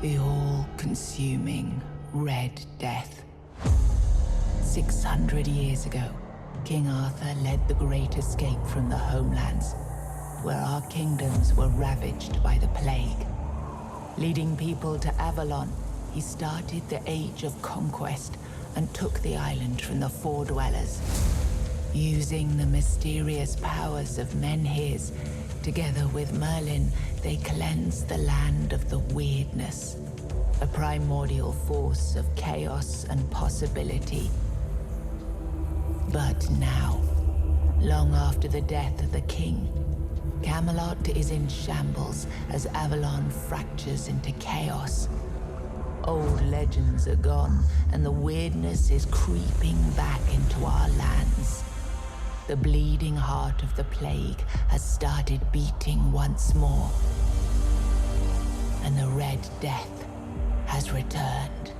The all-consuming Red Death. 600 years ago, King Arthur led the Great Escape from the homelands, where our kingdoms were ravaged by the plague. Leading people to Avalon, he started the Age of Conquest and took the island from the Four Dwellers. Using the mysterious powers of Menhirs, together with Merlin, they cleansed the land of the weirdness, a primordial force of chaos and possibility. But now, long after the death of the king, Camelot is in shambles as Avalon fractures into chaos. Old legends are gone, and the weirdness is creeping back into our lands. The bleeding heart of the plague has started beating once more, and the Red Death has returned.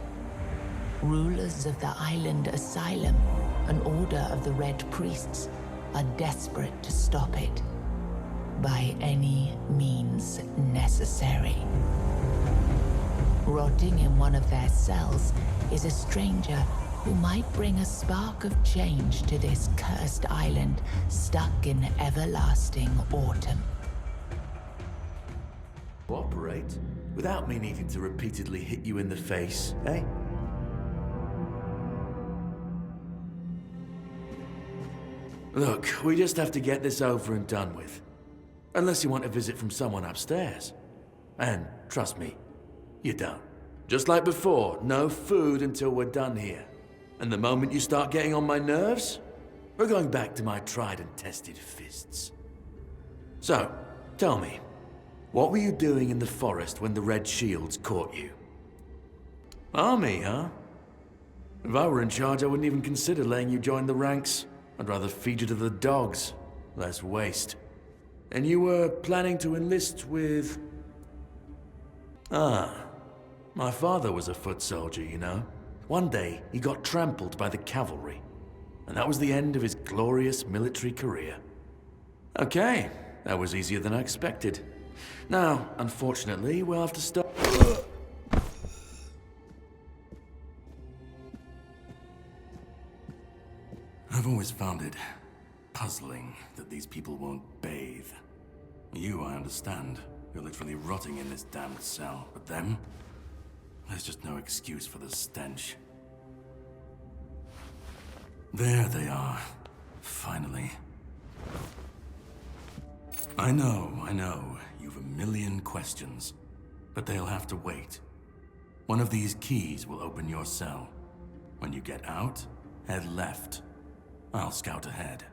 Rulers of the island Asylum, an order of the Red Priests, are desperate to stop it by any means necessary. Rotting in one of their cells is a stranger who might bring a spark of change to this cursed island stuck in everlasting autumn. Cooperate without me needing to repeatedly hit you in the face, eh? Look, we just have to get this over and done with. Unless you want a visit from someone upstairs. And trust me, you don't. Just like before, no food until we're done here. And the moment you start getting on my nerves, we're going back to my tried and tested fists. So, tell me, what were you doing in the forest when the Red Shields caught you? Army, huh? If I were in charge, I wouldn't even consider letting you join the ranks. I'd rather feed you to the dogs. Less waste. And you were planning to enlist with... Ah, my father was a foot soldier, you know. One day, he got trampled by the cavalry. And that was the end of his glorious military career. Okay, that was easier than I expected. Now, unfortunately, we'll have to stop... I've always found it puzzling that these people won't bathe. You, I understand. You're literally rotting in this damned cell. But them? There's just no excuse for the stench. There they are. Finally. I know. You've a million questions. But they'll have to wait. One of these keys will open your cell. When you get out, head left. I'll scout ahead.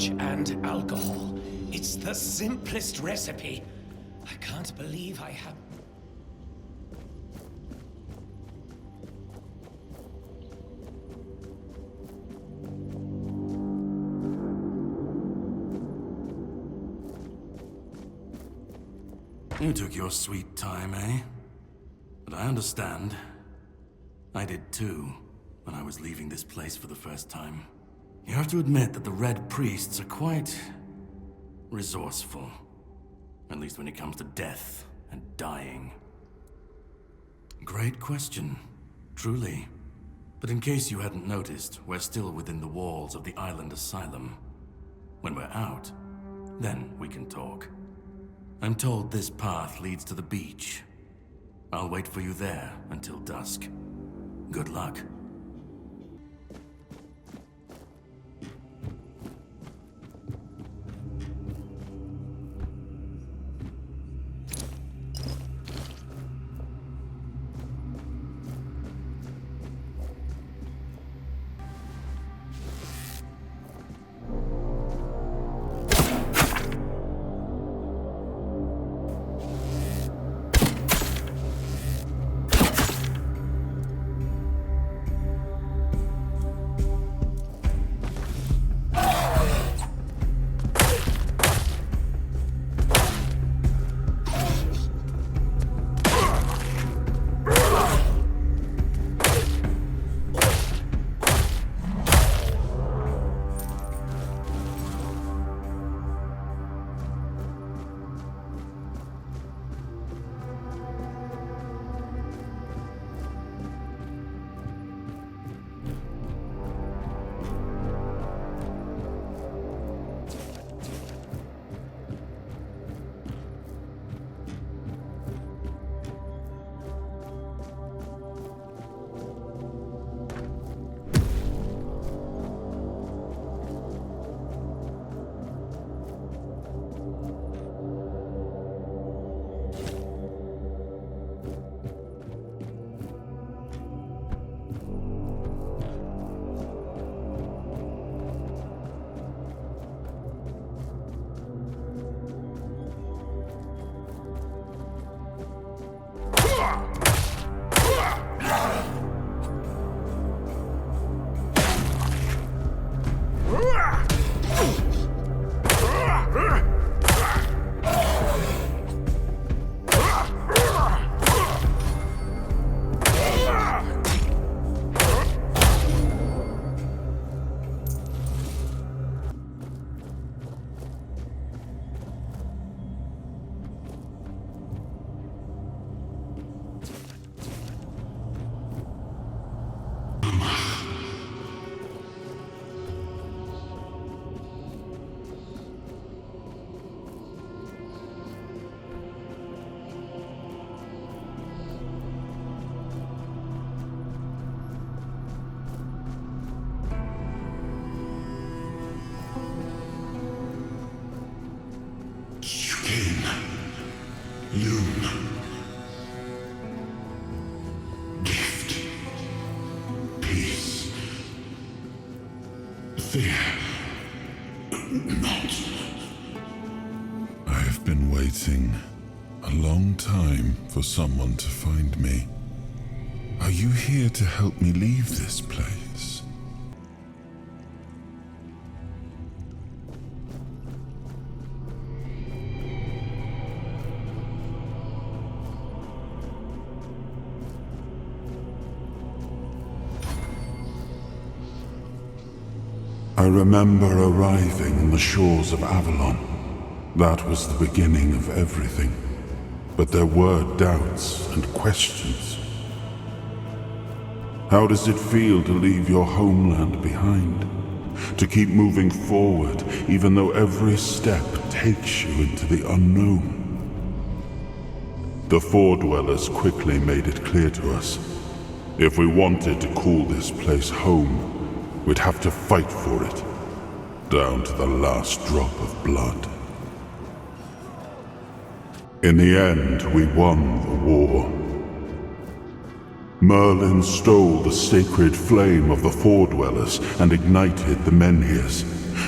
courage and alcohol. It's the simplest recipe. I can't believe I have... You took your sweet time, eh? But I understand. I did too, when I was leaving this place for the first time. You have to admit that the Red Priests are quite... resourceful. At least when it comes to death and dying. Great question, truly. But in case you hadn't noticed, we're still within the walls of the island asylum. When we're out, then we can talk. I'm told this path leads to the beach. I'll wait for you there until dusk. Good luck. Loom. Gift. Peace. Fear. Not. I have been waiting a long time for someone to find me. Are you here to help me leave this place? I remember arriving on the shores of Avalon. That was the beginning of everything. But there were doubts and questions. How does it feel to leave your homeland behind? To keep moving forward, even though every step takes you into the unknown? The Four Dwellers quickly made it clear to us. If we wanted to call this place home, we'd have to fight for it, down to the last drop of blood. In the end, we won the war. Merlin stole the sacred flame of the Four Dwellers and ignited the Menhirs.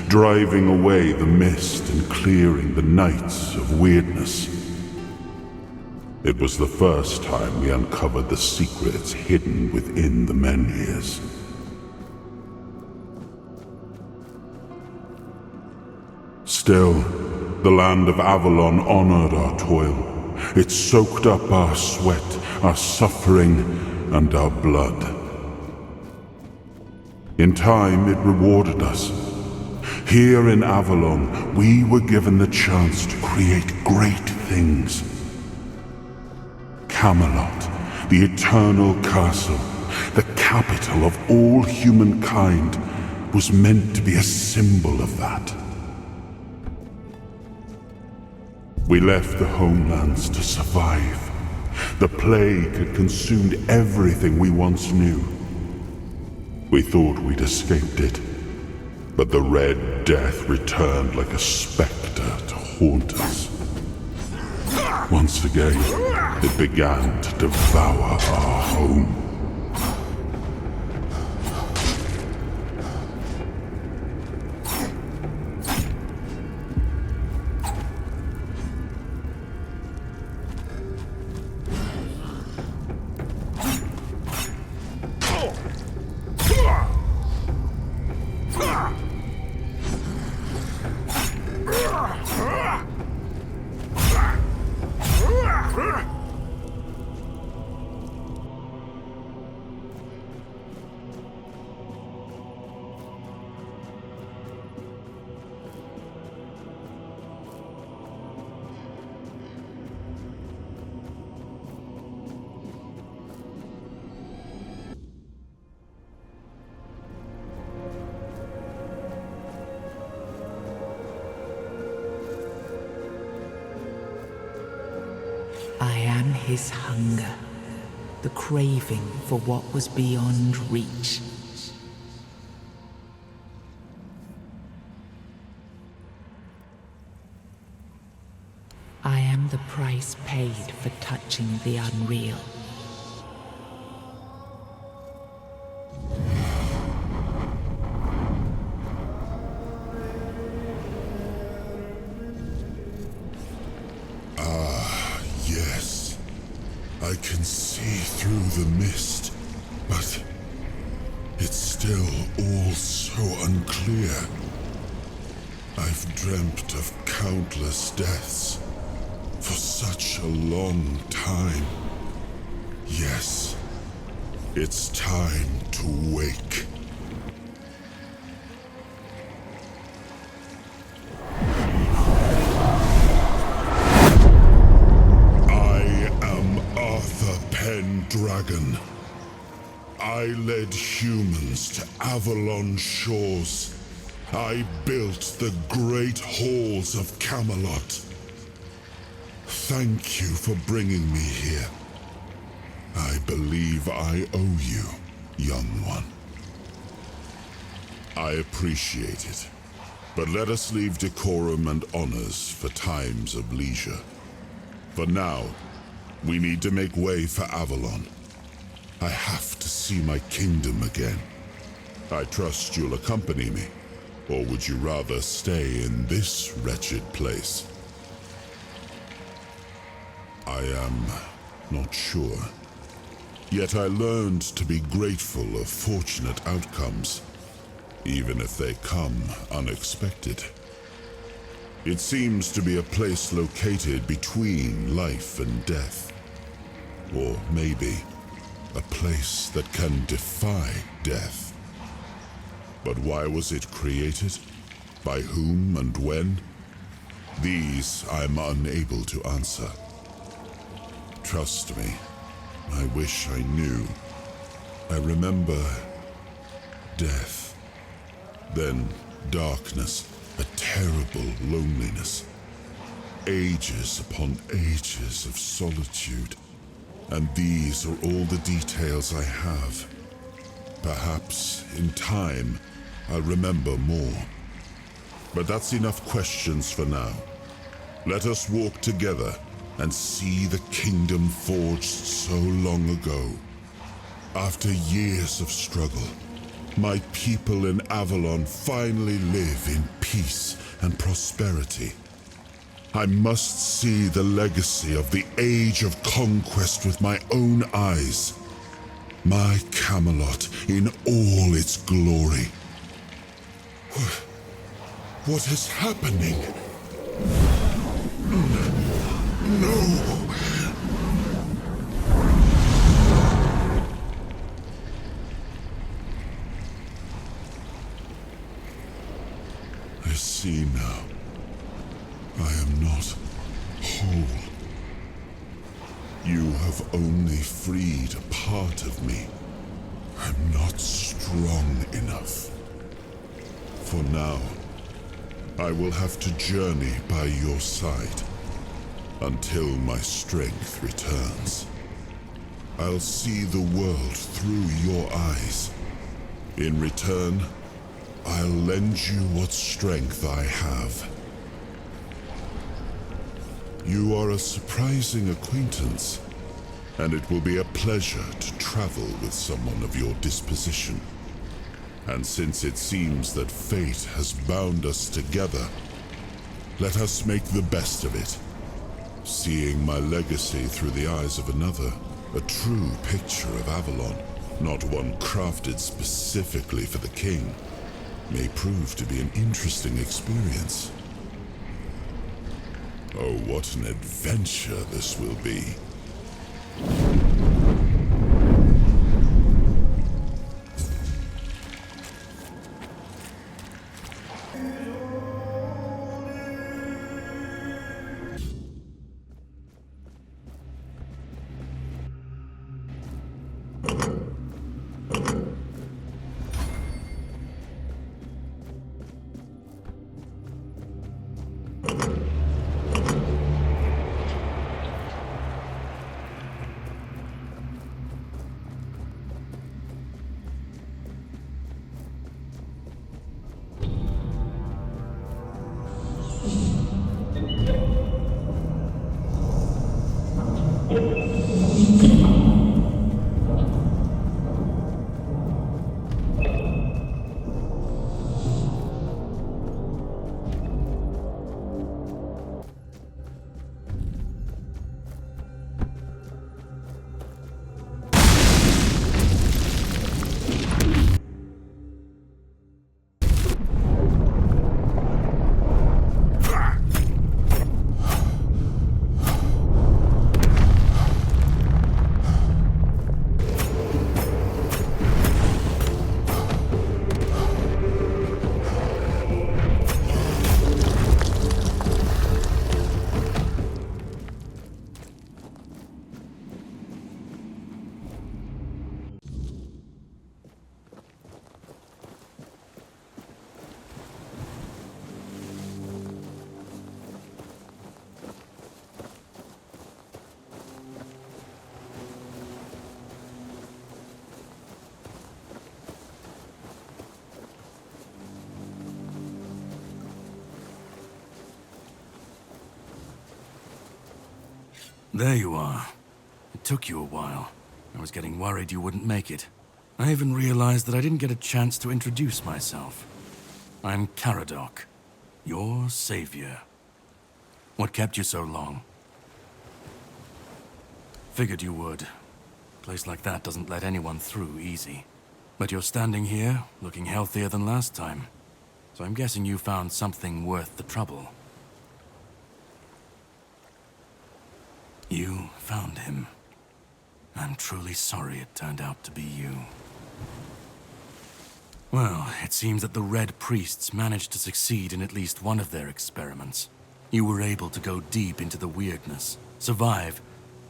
driving away the mist and clearing the nights of weirdness. It was the first time we uncovered the secrets hidden within the menhirs. Still, the land of Avalon honored our toil. It soaked up our sweat, our suffering, and our blood. In time, it rewarded us. Here in Avalon, we were given the chance to create great things. Camelot, the eternal castle, the capital of all humankind, was meant to be a symbol of that. We left the homelands to survive. The plague had consumed everything we once knew. We thought we'd escaped it, but the Red Death returned like a specter to haunt us. Once again, it began to devour our home. I am his hunger, the craving for what was beyond reach. I am the price paid for touching the unreal. Yes, I can see through the mist, but it's still all so unclear. I've dreamt of countless deaths for such a long time. Yes, it's time to wake. Dragon. I led humans to Avalon shores. I built the great halls of Camelot. Thank you for bringing me here. I believe I owe you, young one. I appreciate it, but let us leave decorum and honors for times of leisure. For now, we need to make way for Avalon. I have to see my kingdom again. I trust you'll accompany me, or would you rather stay in this wretched place? I am not sure. Yet I learned to be grateful of fortunate outcomes, even if they come unexpected. It seems to be a place located between life and death. Or maybe a place that can defy death. But why was it created? By whom and when? These I'm unable to answer. Trust me, I wish I knew. I remember death, then darkness, a terrible loneliness, ages upon ages of solitude. And these are all the details I have. Perhaps, in time, I'll remember more. But that's enough questions for now. Let us walk together and see the kingdom forged so long ago. After years of struggle, my people in Avalon finally live in peace and prosperity. I must see the legacy of the Age of Conquest with my own eyes. My Camelot in all its glory. What is happening? No! I see now. I am not whole. You have only freed a part of me. I'm not strong enough. For now, I will have to journey by your side until my strength returns. I'll see the world through your eyes. In return, I'll lend you what strength I have. You are a surprising acquaintance, and it will be a pleasure to travel with someone of your disposition. And since it seems that fate has bound us together, let us make the best of it. Seeing my legacy through the eyes of another, a true picture of Avalon, not one crafted specifically for the king, may prove to be an interesting experience. Oh, what an adventure this will be. There you are. It took you a while. I was getting worried you wouldn't make it. I even realized that I didn't get a chance to introduce myself. I'm Caradoc, your savior. What kept you so long? Figured you would. A place like that doesn't let anyone through easy. But you're standing here, looking healthier than last time. So I'm guessing you found something worth the trouble. You found him. I'm truly sorry it turned out to be you. Well, it seems that the Red Priests managed to succeed in at least one of their experiments. You were able to go deep into the weirdness, survive,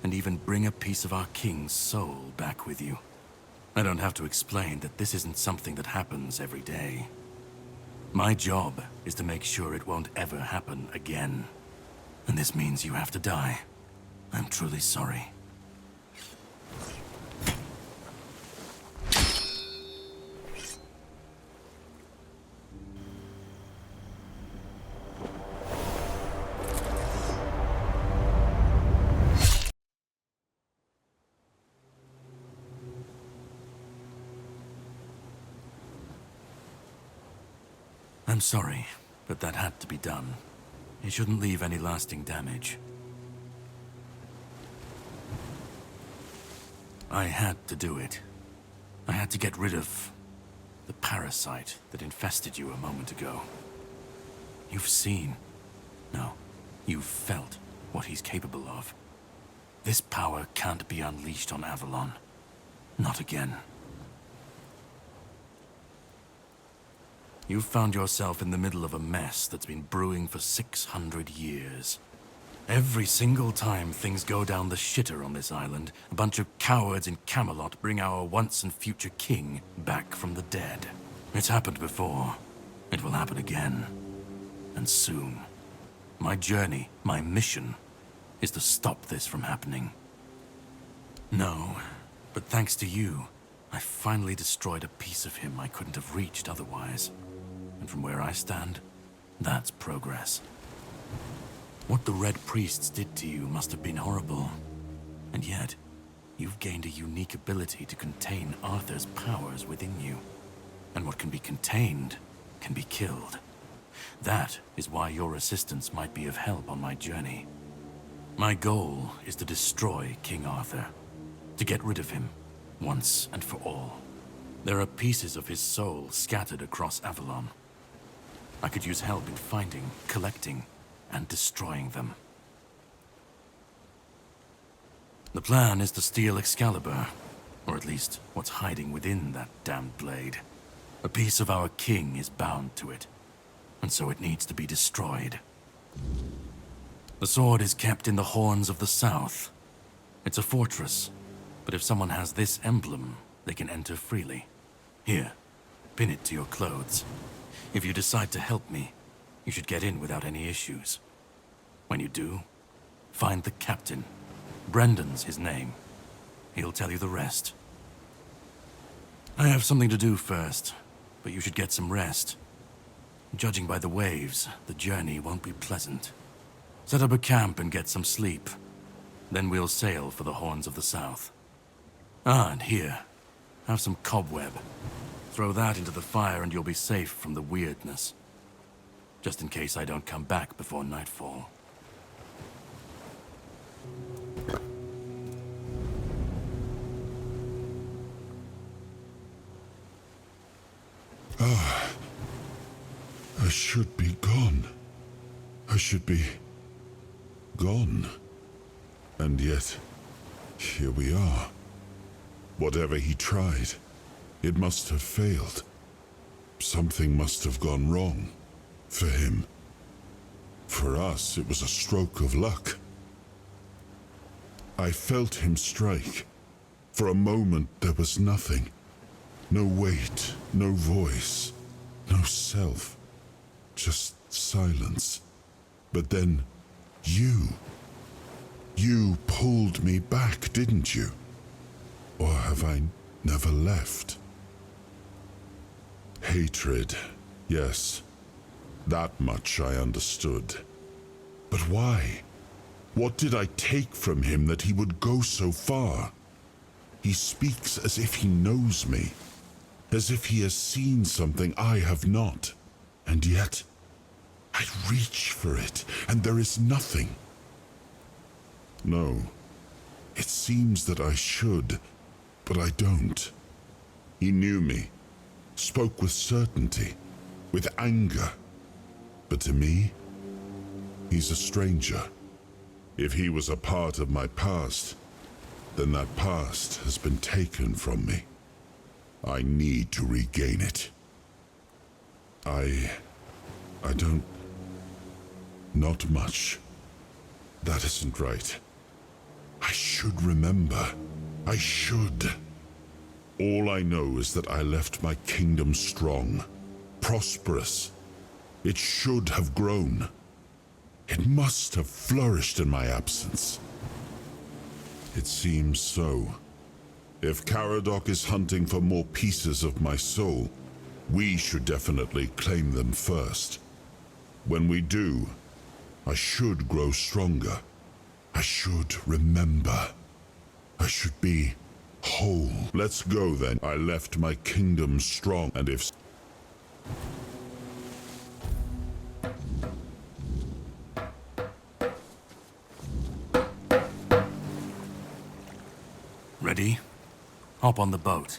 and even bring a piece of our king's soul back with you. I don't have to explain that this isn't something that happens every day. My job is to make sure it won't ever happen again. And this means you have to die. I'm truly sorry. I'm sorry, but that had to be done. It shouldn't leave any lasting damage. I had to do it. I had to get rid of the parasite that infested you a moment ago. You've seen, no, you've felt what he's capable of. This power can't be unleashed on Avalon. Not again. You've found yourself in the middle of a mess that's been brewing for 600 years. Every single time things go down the shitter on this island, a bunch of cowards in Camelot bring our once and future king back from the dead. It's happened before. It will happen again. And soon. My journey, my mission, is to stop this from happening. No, but thanks to you, I finally destroyed a piece of him I couldn't have reached otherwise. And from where I stand, that's progress. What the Red Priests did to you must have been horrible. And yet, you've gained a unique ability to contain Arthur's powers within you. And what can be contained can be killed. That is why your assistance might be of help on my journey. My goal is to destroy King Arthur, to get rid of him, once and for all. There are pieces of his soul scattered across Avalon. I could use help in finding, collecting, and destroying them. The plan is to steal Excalibur, or at least what's hiding within that damned blade. A piece of our king is bound to it, and so it needs to be destroyed. The sword is kept in the Horns of the South. It's a fortress, but if someone has this emblem, they can enter freely. Here, pin it to your clothes. If you decide to help me, you should get in without any issues. When you do, find the captain. Brendan's his name. He'll tell you the rest. I have something to do first, but you should get some rest. Judging by the waves, the journey won't be pleasant. Set up a camp and get some sleep. Then we'll sail for the Horns of the South. Ah, and here, have some cobweb. Throw that into the fire and you'll be safe from the weirdness. Just in case I don't come back before nightfall. I should be gone. I should be gone. And yet, here we are. Whatever he tried, it must have failed. Something must have gone wrong. For him. For us, it was a stroke of luck. I felt him strike. For a moment, there was nothing. No weight, no voice, no self. Just silence. But then, you pulled me back, didn't you? Or have I never left? Hatred, yes. That much I understood. But why? What did I take from him that he would go so far? He speaks as if he knows me, as if he has seen something I have not. And yet, I reach for it, and there is nothing. No, it seems that I should, but I don't. He knew me, spoke with certainty, with anger. But to me, he's a stranger. If he was a part of my past, then that past has been taken from me. I need to regain it. I don't... Not much. That isn't right. I should remember. I should. All I know is that I left my kingdom strong, prosperous. It should have grown. It must have flourished in my absence. It seems so. If Caradoc is hunting for more pieces of my soul, we should definitely claim them first. When we do, I should grow stronger. I should remember. I should be whole. Let's go then. I left my kingdom strong, and if... Hop on the boat.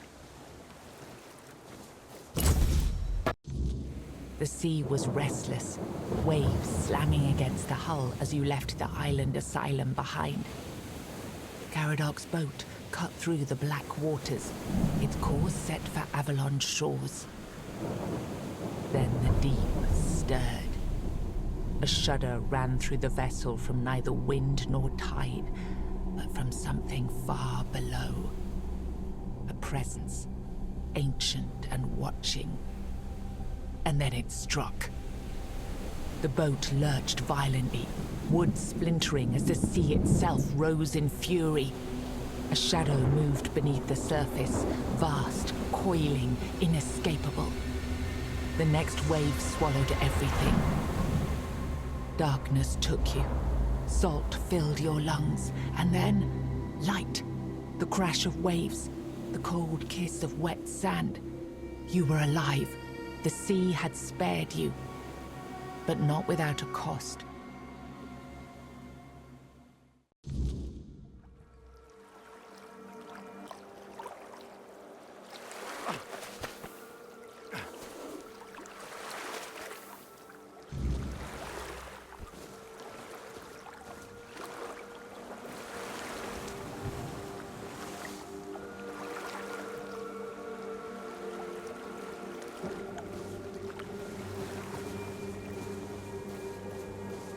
The sea was restless, waves slamming against the hull as you left the island asylum behind. Caradoc's boat cut through the black waters, its course set for Avalon's shores. Then the deep stirred. A shudder ran through the vessel from neither wind nor tide, but from something far below. A presence, ancient and watching. And then it struck. The boat lurched violently, wood splintering as the sea itself rose in fury. A shadow moved beneath the surface, vast, coiling, inescapable. The next wave swallowed everything. Darkness took you. Salt filled your lungs, and then light. The crash of waves, the cold kiss of wet sand. You were alive. The sea had spared you, but not without a cost.